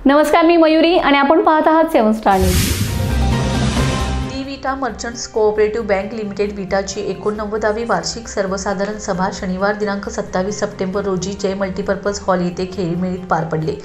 नमस्कार, मी मयुरी आणि आपण पाहत आहात 7 star news. The Vita merchants cooperative bank limited विटाची 89वी वार्षिक सर्वसाधारण सभा शनिवार दिनांक 27 सप्टेंबर रोजी जय मल्टीपर्पज हॉल येथे खेळीमेळीत पार पडले।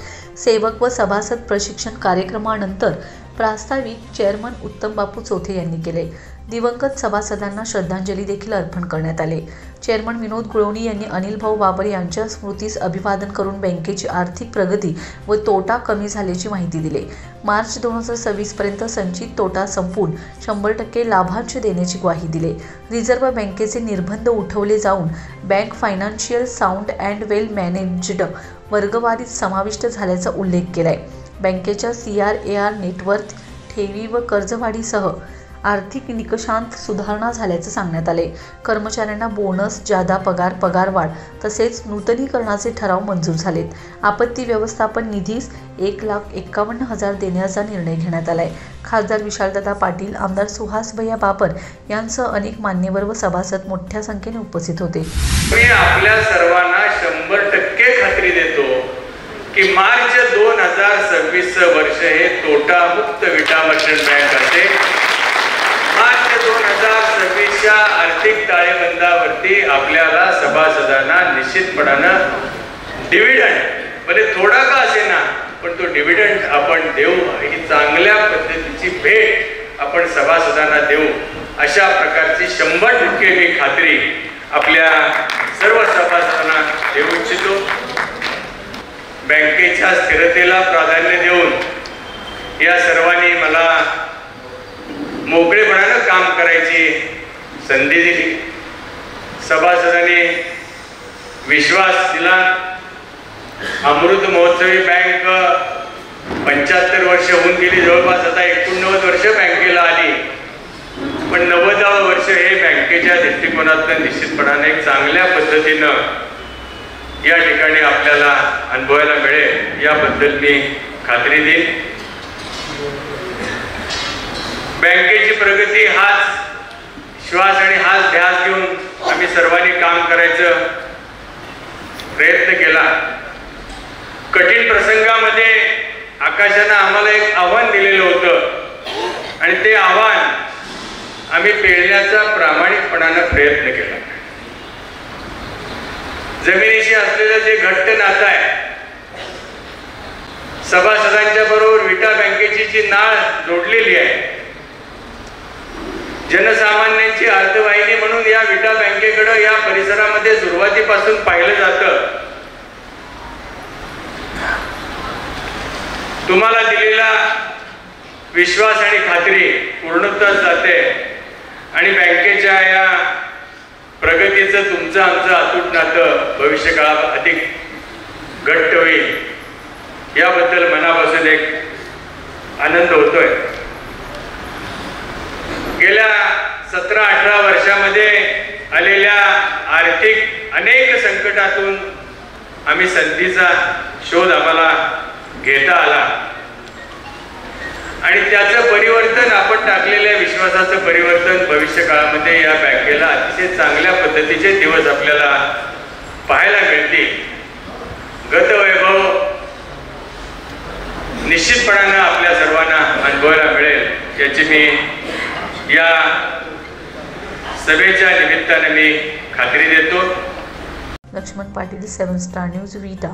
सेवक व सभासद प्रशिक्षण कार्यक्रमानंतर प्रास्ताविक चेअरमन उत्तम बापू चोथे यांनी केले। दिवंगत सभासदांना श्रद्धांजली देखील अर्पण करण्यात आले। चेअरमन विनोद गुळवणी यांनी अनिल भाऊ बाबर यांच्या स्मृतीस अभिवादन करून बँकेची आर्थिक प्रगती व तोटा कमी झाल्याची माहिती दिली। मार्च 2026 पर्यंत संचित तोटा संपून 100% लाभांश देण्याची ग्वाही दिली। रिझर्व्ह बँकेचे निर्बंध उठवले जाऊन bank financial sound and well managed वर्गवारीत समाविष्ट झाल्याचा उल्लेख केलाय। बँकेच्या CRAR नेटवर्थ ठेवी व कर्जवाढीसह आर्थिक निकषांत सुधारणा झाल्याचे सांगण्यात आले। कर्मचाऱ्यांना बोनस, जादा पगार, पगारवाढ तसेच नूतनीकरणाचे ठराव मंजूर झालेत। आपत्ती व्यवस्थापन निधीस 1,51,000 देण्याचा निर्णय घेण्यात आलाय। खासदार विशालदादा पाटील, आमदार सुहास भैया बाबर यांसह अनेक मान्यवर व सभासद मोठ्या संख्येने उपस्थित होते। मी आपल्या सर्वांना 100% खात्री देतो की मार्च 2026 वर्ष हे तोटा मुक्त विटा मर्चंट बँक असेल। मार्च 2026च्या आर्थिक ताळेबंदावरती आपल्याला सभासदांना निश्चितपणाने डिव्हिडंड म्हणजे थोडा का असेना पण तो डिव्हिडंड आपण देऊ, ही चांगल्या पद्धतीची भेट आपण सभासदांना देऊ अशा प्रकारची 100% मी खात्री आपल्या सर्व सभासदांना देऊ इच्छितो। बँकेच्या स्थिरतेला प्राधान्य देऊन या सर्वांनी मला मोकळेपणाने काम करायची संधी दिली। सभासदांनी विश्वास दिला। अमृत महोत्सवी बँक 75 वर्ष होऊन गेली, जवळपास आता 89 वर्ष बँकेला आली, पण 90वे वर्ष हे बँकेच्या दृष्टिकोनातून निश्चितपणाने एक चांगल्या पद्धतीनं या ठिकाणी आपल्याला अनुभवायला मिळेल याबद्दल मी खात्री देईन। बँकेची प्रगती हाच श्वास आणि हाच ध्यास घेऊन आम्ही सर्वांनी काम करायचं प्रयत्न केला। कठीण प्रसंगामध्ये आकाशानं आम्हाला एक आव्हान दिलेलं होतं आणि ते आव्हान आम्ही पेलण्याचा प्रामाणिकपणाने प्रयत्न केला। जमिनीशी असलेलं जे घट्ट नातं आहे, सभासदांच्या बरोबर विटा बँकेची जी नाळ जोडलेली आहे, जनसामान्यांची अर्थवाहिनी म्हणून या विटा बँकेकडे या परिसरामध्ये सुरुवातीपासून पाहिलं जातं। तुम्हाला दिलेला विश्वास आणि खात्री पूर्णत्वास जाते आणि बँकेच्या या प्रगतीचं तुमचं आमचं अतूट नातं भविष्य काळात अधिक घट्ट होईल याबद्दल मनापासून एक आनंद होतोय। गेल्या 17-18 वर्षामध्ये आलेल्या आर्थिक अनेक संकटातून आम्ही संधीचा शोध आम्हाला घेता आला आणि त्याचं परिवर्तन, आपण टाकलेल्या विश्वासाचं परिवर्तन भविष्य काळामध्ये या बँकेला अतिशय चांगल्या पद्धतीचे दिवस आपल्याला पाहायला मिळतील। गतवैभव निश्चितपणाने आपल्या सर्वांना अनुभवायला मिळेल याची मी या सभेच्या निमित्ताने मी खात्री देतो। लक्ष्मण पाटील, 7 स्टार न्यूज, विटा।